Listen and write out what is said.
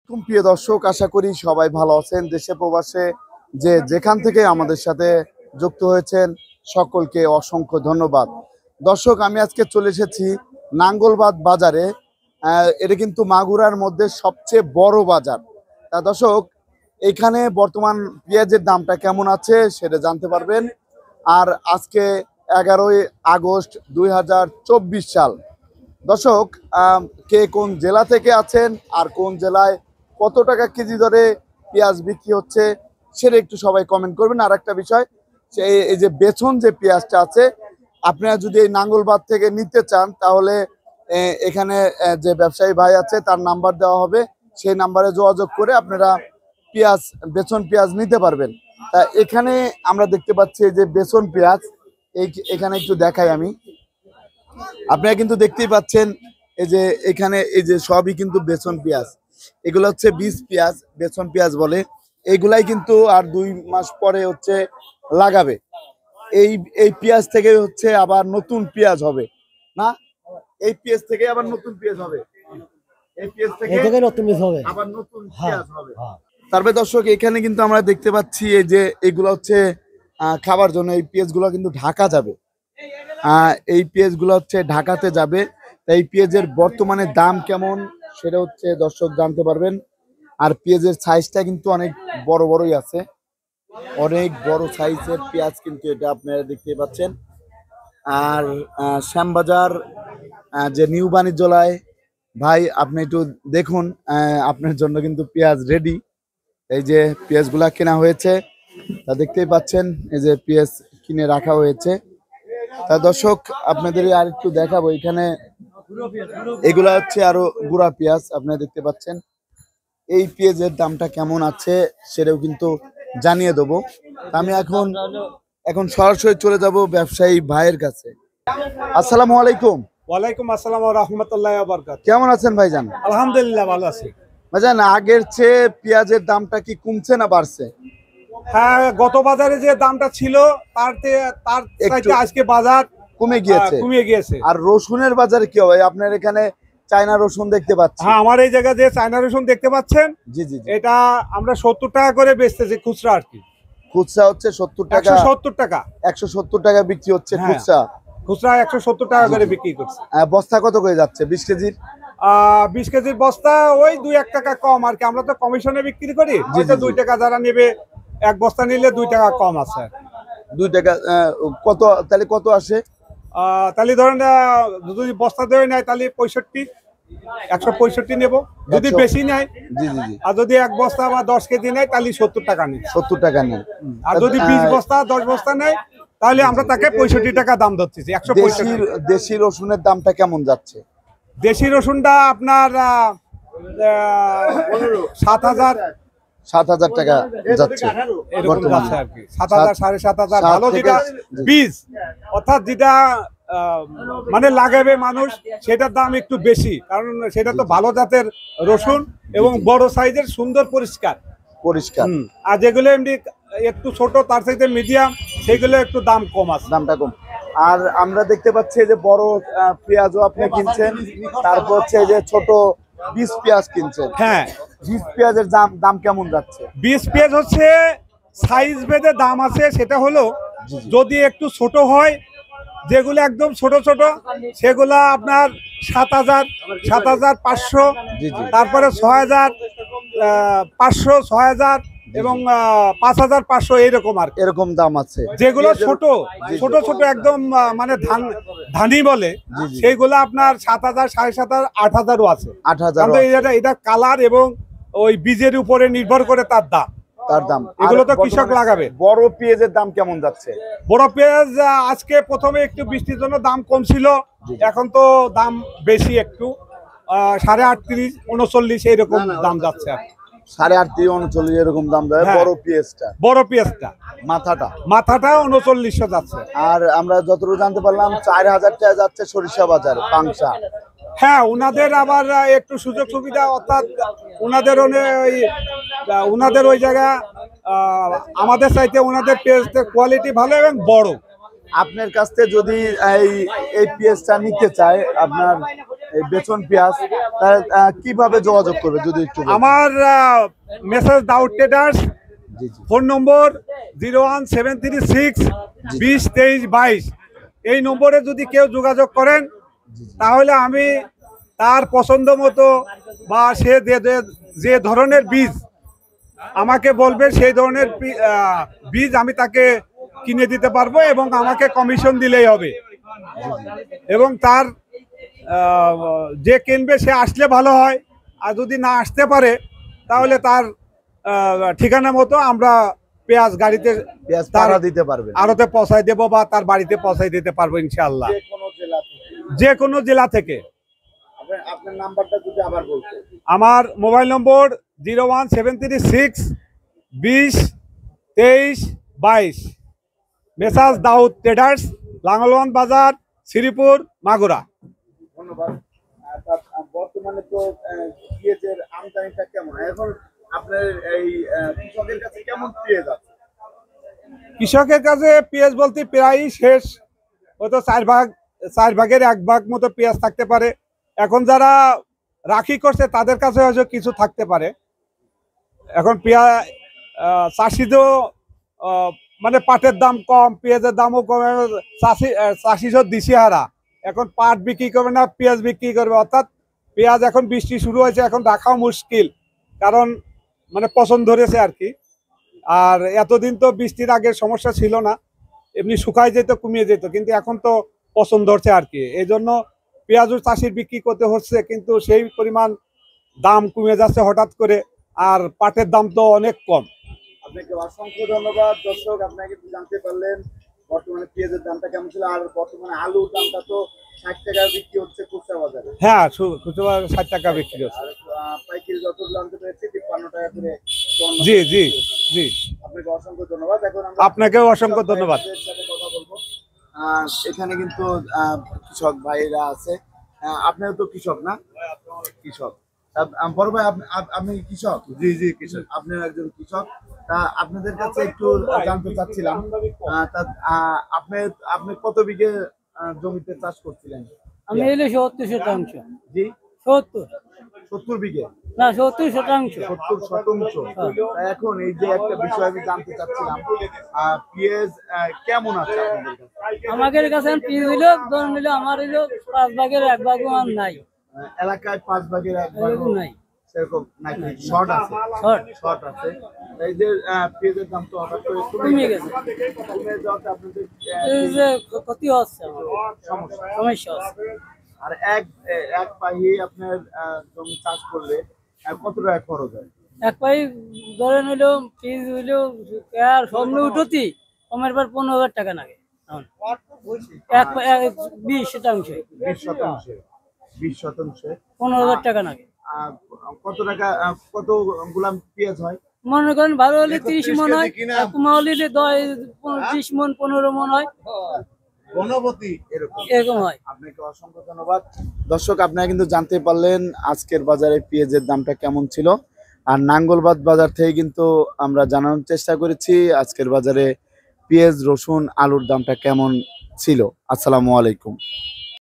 প্রিয় দর্শক, আশা করি সবাই ভালো আছেন। দেশে প্রবাসে যে যেখান থেকে আমাদের সাথে যুক্ত হয়েছেন সকলকে অসংখ্য ধন্যবাদ। দর্শক, আমি আজকে চলে এসেছি নাঙ্গলবাদ বাজারে। এটা কিন্তু মাগুরার মধ্যে সবচেয়ে বড় বাজার। তা দর্শক, এখানে বর্তমান পেঁয়াজের দামটা কেমন আছে সেটা জানতে পারবেন। আর আজকে 11ই আগস্ট 2024 সাল। দর্শক, কে কোন জেলা থেকে আছেন আর কোন জেলায় কত টাকা কেজি দরে পেঁয়াজ বিক্রি হচ্ছে সেটা একটু সবাই কমেন্ট করবেন। আর একটা বিষয়, এই যে বেছন যে পেঁয়াজটা আছে, আপনারা যদি এই নাঙ্গলবাদ থেকে নিতে চান তাহলে এখানে যে ব্যবসায়ী ভাই আছে তার নাম্বার দেওয়া হবে, সেই নাম্বারে যোগাযোগ করে আপনারা বেছন পেঁয়াজ নিতে পারবেন। তা এখানে আমরা দেখতে পাচ্ছি যে বেছন পেঁয়াজ, এখানে একটু দেখাই আমি। আপনারা কিন্তু দেখতেই পাচ্ছেন এই যে এখানে এই যে সবই কিন্তু বেছন পেঁয়াজ। এগুলো হচ্ছে বীজ পেঁয়াজ, বেছন পেঁয়াজ বলে। এইগুলাই কিন্তু আর 2 মাস পরে হচ্ছে লাগাবে। এই পেঁয়াজ থেকে হচ্ছে আবার নতুন পেঁয়াজ হবে না, এই পেঁয়াজ থেকে আবার নতুন পেঁয়াজ হবে, এই পেঁয়াজ থেকে নতুন পেঁয়াজ হবে, আবার নতুন পেঁয়াজ হবে। তারপরে দর্শক, এখানে কিন্তু আমরা দেখতে পাচ্ছি এই যে এগুলো হচ্ছে খাবার জন্য। এই পেঁয়াজগুলো কিন্তু ঢাকা যাবে, এই পেঁয়াজগুলো হচ্ছে ঢাকাতে যাবে। এই পেঁয়াজের বর্তমানে দাম কেমন সেটা হচ্ছে দর্শক জানতে পারবেন। আর পেঁয়াজের সাইজটা কিন্তু অনেক বড়ই আছে, অনেক বড় সাইজের পেঁয়াজ কিন্তু এটা আপনারা দেখতে পাচ্ছেন। আর শ্যামবাজার যে নিউ বাণিজ্যালয় ভাই, আপনি একটু দেখুন, আপনার জন্য কিন্তু পেঁয়াজ রেডি। এই যে পেঁয়াজগুলা কেনা হয়েছে তা দেখতেই পাচ্ছেন, এই যে পেঁয়াজ কিনে রাখা হয়েছে। তা দর্শক, আপনাদের আর একটু দেখাবো, এখানে এগুলা হচ্ছে আরো গুঁড়া পেঁয়াজ আপনারা দেখতে পাচ্ছেন। এই পেঁয়াজের দামটা কেমন আছে সেটাও কিন্তু জানিয়ে দেবো। আমি এখন সরাসরি চলে যাব ব্যবসায়ী ভাইয়ের কাছে। আসসালামু আলাইকুম। ওয়ালাইকুম আসসালাম ওয়া রাহমাতুল্লাহি ওয়া বারাকাতুহু। কেমন আছেন ভাইজান? আলহামদুলিল্লাহ ভালো আছি ভাইজান। আগের চেয়ে পেঁয়াজের দামটা কি কমছে না বাড়ছে? হ্যাঁ, গত বাজারে যে দামটা ছিল তার চাইতে আজকে বাজার কমে গিয়েছে। আর রসুনের বাজারে কি হবে? আপনার এখানে চায়না রসুন দেখতে পাচ্ছি। হ্যাঁ, আমার এই জায়গায় যে চায়না রসুন দেখতে পাচ্ছেন, জি জি, এটা আমরা 70 টাকা করে বেচতেছি খুচরা। আর কি খুচরা হচ্ছে 70 টাকা, 170 টাকা, 170 টাকা বিক্রি হচ্ছে খুচরা 170 টাকা করে বিক্রি করছে। বস্তা কত করে যাচ্ছে 20 কেজির? 20 কেজির বস্তা ওই 2-1 টাকা কম আর কি। আমরা তো কমিশনে বিক্রি করি, 2 টাকা যারা নেবে, এক বস্তা নিলে 2 টাকা কম আছে। 2 টাকা কত? তাহলে কত আসে? তাহলে ধরেন যদি বস্তা ধরে নেয় তাহলে 165 নেব যদি বেশি নেয়। আর যদি এক বস্তা বা 10 কেজি নেয় তাহলে 70 টাকা নেই। 70 টাকা নেই। আর যদি 20 বস্তা 10 বস্তা নেয় তাহলে আমরা তাকে 65 টাকা দাম ধরছি। 165। দেশি রসুনের দামটা কেমন যাচ্ছে? দেশি রসুনটা আপনার 7,000 টাকা যাচ্ছে, 7,000 7,500 ভালো যেটা বীজ, অর্থাৎ যেটা মানে লাগাবে মানুষ, সেটার দাম একটু বেশি, কারণ সেটা তো ভালো জাতের রসুন এবং বড় সাইজের, সুন্দর পরিষ্কার। আর যেগুলো এমনি একটু ছোট, তার সাথে মিডিয়াম, সেগুলো একটু দাম কম আছে, দামটা কম। আর আমরা দেখতে পাচ্ছি যে বড় পেঁয়াজও আপনি কিনছেন, তারপর হচ্ছে যে ছোট বীজ পেঁয়াজ কিনছেন। হ্যাঁ, বীজ পেঁয়াজের দাম কেমন যাচ্ছে? বীজ পেঁয়াজ হচ্ছে সাইজ ভেদে দাম আছে। সেটা হলো যদি একটু ছোট হয়, যেগুলো একদম ছোট ছোট, সেগুলা আপনার 7,000, 7,500, তারপরে 6,500, 6,000 এবং 5,500 এইরকম আর এরকম দাম আছে। যেগুলো ছোট ছোট একদম মানে ধানি বলে, সেইগুলো আপনার 7,000, 7,500, 8,000ও আছে। 8,000। এটা কালার এবং ওই বীজের উপরে নির্ভর করে তার দাম। এগুলো তো কৃষক লাগাবে। বড় পেঁয়াজের দাম কেমন যাচ্ছে? বড় পেঁয়াজ আজকে প্রথমে একটু বৃষ্টির জন্য দাম কম ছিল, এখন তো দাম বেশি একটু, 38, 39 এইরকম দাম যাচ্ছে। 38, 39 এরকম দাম যায় বড় পেঁয়াজটা। মাথাটা 3900 যাচ্ছে। আর আমরা যতটুকু জানতে পারলাম 4,000 টাকা যাচ্ছে সরিষা বাজার পাংশা। হ্যাঁ, ওনাদের আবার একটু সুযোগ সুবিধা, অর্থাৎ ওনাদের ওই জায়গা আমাদের চাইতে ওনাদের পেঁয়াজের কোয়ালিটি ভালো এবং বড়। আপনার কাছ থেকে যদি এই পেঁয়াজটা নিতে চায়, আপনার এই বেচন পেঁয়াজ, তাহলে কিভাবে যোগাযোগ করবে যদি একটু বলেন? আমার মেসেজ দাউদ ট্রেডার্স, জি জি ফোন নম্বর 01736 20 23 22। এই নম্বরে যদি কেউ যোগাযোগ করেন তাহলে আমি তার পছন্দ মতো বা সে যে ধরনের বীজ আমাকে বলবে সেই ধরনের বীজ আমি তাকে কিনে দিতে পারবো এবং আমাকে কমিশন দিলেই হবে। এবং তার যে কিনবে সে আসলে ভালো হয়, আর যদি না আসতে পারে তাহলে তার ঠিকানা মতো আমরা পেঁয়াজ গাড়িতে পেঁয়াজ তার তারা দিতে পারবে আড়তে পৌঁছায় দেবো বা তার বাড়িতে পৌঁছায় দিতে পারবো ইনশাআল্লাহ, যে কোনো জেলা থেকে। আপনার নাম্বারটা যদি আবার বলতেন। আমার মোবাইল নম্বর 01736 20 23 22। মেসাজ দাউদ ট্রেডার্স, লাঙ্গলওয়ান বাজার, শ্রীপুর, মাগুরা। ধন্যবাদ। বর্তমানে তো পেঁয়াজের আমদানিটা কেমন এখন আপনার এই কৃষকের কাছে কেমন পেঁয়াজ আছে? কৃষকের কাছে পেঁয়াজ বলতে প্রায় শেষ, হয়তো 4 ভাগের 1 ভাগ মতো পেঁয়াজ থাকতে পারে। এখন যারা রাখি করছে তাদের কাছে হয়তো কিছু থাকতে পারে। এখন পেঁয়াজ চাষি তো মানে পাটের দাম কম, পেঁয়াজের দামও কম, চাষি তো দিশেহারা। এখন পাট বিক্রি করবে না, পেঁয়াজ বিক্রি করবে, অর্থাৎ পেঁয়াজ এখন বৃষ্টি শুরু হয়েছে, এখন রাখাও মুশকিল, কারণ মানে পছন্দ ধরেছে আর কি। আর এতদিন তো বৃষ্টির আগে সমস্যা ছিল না, এমনি শুকায় যেত, কমিয়ে যেত, কিন্তু এখন তো পছন্দ ধরছে আর কি। এই জন্য পেঁয়াজও চাষির বিক্রি করতে হচ্ছে, কিন্তু সেই পরিমাণ দাম কমে যাচ্ছে হঠাৎ করে, আর পাটের দাম তো অনেক কম। আপনাকে অসংখ্য ধন্যবাদ। দর্শক, আপনাকে জানতে পারলেন বর্তমানে পেঁয়াজের দামটা কেমন ছিল, আর বর্তমানে আলুর দামটা তো 60 টাকা বিক্রি হচ্ছে খুচরা বাজারে। হ্যাঁ, খুচরা 60 টাকা বিক্রি হচ্ছে। আর পাইকারি যত জানতে পেরেছি 53 টাকা করে টন। জি জি জি, আপনাকে অসংখ্য ধন্যবাদ। এখন আমরা আপনাকেও অসংখ্য ধন্যবাদ। কৃষকদের সাথে কথা বলবো। এখানে কিন্তু কৃষক ভাইরা আছে। আপনিও তো কৃষক না? কৃষক। বড় ভাই, আপনি কৃষক? জি জি, কৃষক। আপনিও একজন কৃষক। তা আপনাদের কাছে একটু জানতে চাচ্ছিলাম, আপনি আপনি কত বিঘে জমিতে চাষ করছিলেন? আমি এলে 70%। জি, 70 বিঘে না 70%। 70 শতাংশ। তা এখন এই যে একটা বিষয় আমি জানতে চাচ্ছিলাম, পেঁয়াজ কেমন আছে আপনাদের কাছে? আমাদের কাছে পিস হইলো ধরে নিল আমার হইলো 5 ভাগের 1 ভাগও আর নাই, এলাকায় 5 ভাগের 1 ভাগ এরকম নাই, সেরকম নাকি? শর্ট আছে, শর্ট আছে। এই যে পেঁয়াজের দাম তো হঠাৎ করে কমে গেছে, কমে যাওয়াতে আপনাদের এই যে ক্ষতি হচ্ছে, সমস্যা সমস্যা হচ্ছে। আর এক পাহি আপনার জমি চাষ করলে কত টাকা খরচ হয়? এক পাই ধরে নিল পিস হইলো আর সামনে উঠতি কমের পর 15,000 টাকা লাগে। এখন 20%, 20% 15,000 টাকা লাগে। কত টাকা কত গুলাম পেঁয়াজ হয়? মনে করেন ভালো হলে 30 মন হয়, আর কমা হলে 10-20 মন 15 মন হয়, এরকম হয়। আপনাকে অসংখ্য ধন্যবাদ। দর্শক, আপনারা কিন্তু জানতে পারলেন আজকের বাজারে পেঁয়াজের দামটা কেমন ছিল। আর নাঙ্গলবাদ বাজার থেকে কিন্তু আমরা জানানোর চেষ্টা করেছি আজকের বাজারে পেঁয়াজ, রসুন, আলুর দামটা কেমন ছিল। আসসালামু আলাইকুম।